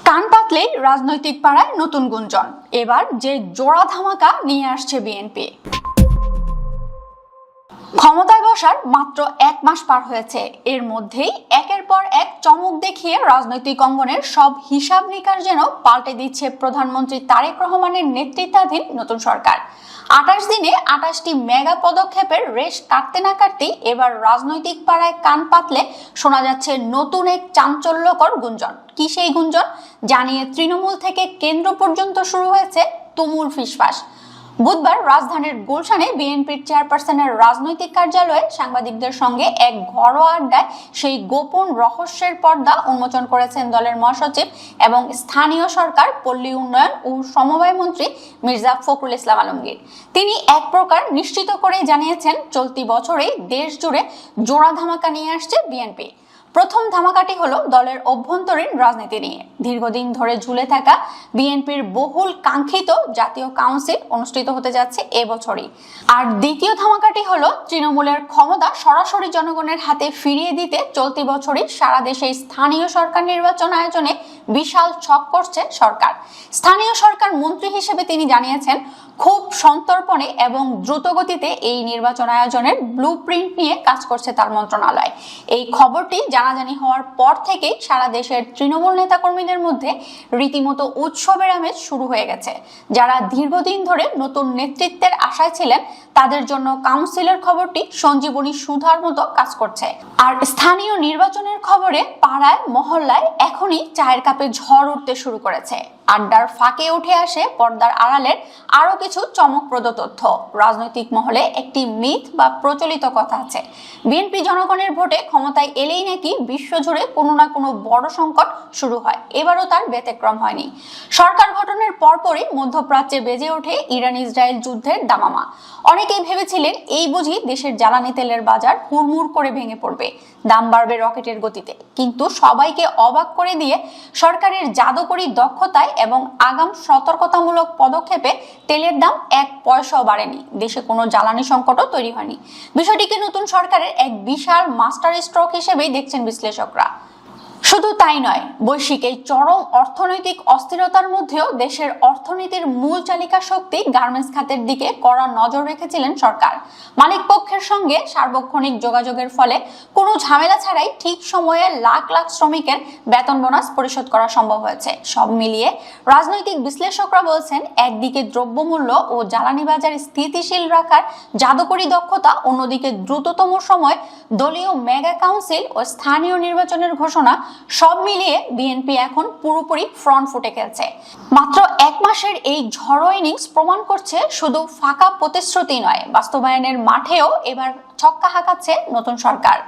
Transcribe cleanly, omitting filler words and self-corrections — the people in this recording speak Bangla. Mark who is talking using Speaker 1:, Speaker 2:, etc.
Speaker 1: কান পাতলেই রাজনৈতিক পাড়ায় নতুন গুঞ্জন। এবার যে জোড়া ধামাকা নিয়ে আসছে বিএনপি। ক্ষমতায় বসার মাত্র 1 মাস পার হয়েছে, এর মধ্যেই একের পর এক চমক দেখিয়ে রাজনৈতিক অঙ্গনের সব হিসাব নিকাশ যেন পাল্টে দিচ্ছে প্রধানমন্ত্রী তারেক রহমানের নেতৃত্বাধীন নতুন সরকার। 28 দিনে 28টি মেগা পদক্ষেপের রেশ কাটতে না কাটতেই এবার রাজনৈতিক পাড়ায় কান পাতলে শোনা যাচ্ছে নতুন এক চাঞ্চল্যকর গুঞ্জন। কি সেই গুঞ্জন জানিয়ে তৃণমূল থেকে কেন্দ্র পর্যন্ত শুরু হয়েছে তুমুল ফিসফাস। বুধবার রাজধানীর গুলশানে বিএনপির চেয়ারপারসনের রাজনৈতিক কার্যালয়ে সাংবাদিকদের সঙ্গে এক ঘরোয়া আড্ডায় সেই গোপন রহস্যের পর্দা উন্মোচন করেছেন দলের মহাসচিব এবং স্থানীয় সরকার, পল্লী উন্নয়ন ও সমবায় মন্ত্রী মির্জা ফখরুল ইসলাম আলমগীর। তিনি এক প্রকার নিশ্চিত করেই জানিয়েছেন, চলতি বছরেই দেশ জুড়ে জোড়া ধামাকা নিয়ে আসছে বিএনপি। প্রথম ধামাকাটি হলো দলের অভ্যন্তরীণ রাজনীতি নিয়ে। দীর্ঘদিন ধরে ঝুলে থাকা বিএনপির বহুল কাঙ্ক্ষিত জাতীয় কাউন্সিল অনুষ্ঠিত হতে যাচ্ছে এবছরই। আর দ্বিতীয় ধামাকাটি হলো তৃণমূলের ক্ষমতা সরাসরি জনগণের হাতে ফিরিয়ে দিতে চলতি বছরই সারা দেশে স্থানীয় সরকার নির্বাচন আয়োজনে বিশাল ছক করছে সরকার। স্থানীয় সরকার মন্ত্রী হিসেবে তিনি জানিয়েছেন, খুব সন্তর্পণে এবং দ্রুত গতিতে এই নির্বাচন আয়োজনের ব্লুপ্রিন্ট নিয়ে কাজ করছে তার মন্ত্রণালয়। এই খবরটি জানাজানি হওয়ার পর থেকেই সারা দেশের তৃণমূল নেতাকর্মীদের মধ্যে রীতিমতো উৎসবের আমেজ শুরু হয়ে গেছে। যারা দীর্ঘদিন ধরে নতুন নেতৃত্বের আশায় ছিলেন, তাদের জন্য কাউন্সিলের খবরটি সঞ্জীবনী সুধার মতো কাজ করছে। আর স্থানীয় নির্বাচনের খবরে পাড়ায় মহল্লায় এখনই চায়ের কাপে ঝড় উঠতে শুরু করেছে। আড্ডার ফাঁকে উঠে আসে পর্দার আড়ালের আরো কিছু চমকপ্রদ তথ্য। রাজনৈতিক মহলে একটি মিথ বা প্রচলিত কথা আছে, বিএনপি জনগণের ভোটে ক্ষমতায় এলেই নাকি বিশ্বজুড়ে কোনো না কোনো বড় সংকট শুরু হয়। এবারও তার ব্যতিক্রম হয়নি। সরকার গঠনের পরপরই মধ্যপ্রাচ্যে বেজে ওঠে ইরান ইসরায়েল যুদ্ধের দামামা। অনেকেই ভেবেছিলেন এই বুঝি দেশের জ্বালানি তেলের বাজার হুড়মুড় করে ভেঙে পড়বে, দাম বাড়বে রকেটের গতিতে। কিন্তু সবাইকে অবাক করে দিয়ে সরকারের জাদুকরী দক্ষতায় এবং আগাম সতর্কতামূলক পদক্ষেপে তেলের দাম 1 পয়সাও বাড়েনি, দেশে কোনো জ্বালানি সংকটও তৈরি হয়নি। বিষয়টিকে নতুন সরকারের এক বিশাল মাস্টার স্ট্রোক হিসেবেই দেখছেন বিশ্লেষকরা। শুধু তাই নয়, বৈশ্বিক এই চরম অর্থনৈতিক অস্থিরতার মধ্যেও দেশের অর্থনীতির মূল চালিকা শক্তি গার্মেন্টস খাতের দিকে কড়া নজর রেখেছিলেন সরকার। মালিক পক্ষের সঙ্গে সার্বক্ষণিক যোগাযোগের ফলে কোনো ঝামেলা ছাড়াই ঠিক সময়ে লাখ লাখ শ্রমিকের বেতন বোনাস পরিশোধ করা সম্ভব হয়েছে। সব মিলিয়ে রাজনৈতিক বিশ্লেষকরা বলছেন, একদিকে দ্রব্যমূল্য ও জ্বালানি বাজার স্থিতিশীল রাখার জাদুকরী দক্ষতা, অন্যদিকে দ্রুততম সময় দলীয় মেগা কাউন্সিল ও স্থানীয় নির্বাচনের ঘোষণা, সব মিলিয়ে বিএনপি এখন পুরোপুরি ফ্রন্ট ফুটে খেলছে। মাত্র 1 মাসের এই ঝড়ো ইনিংস প্রমাণ করছে, শুধু ফাঁকা প্রতিশ্রুতি নয়, বাস্তবায়নের মাঠেও এবার ছক্কা হাঁকাচ্ছে নতুন সরকার।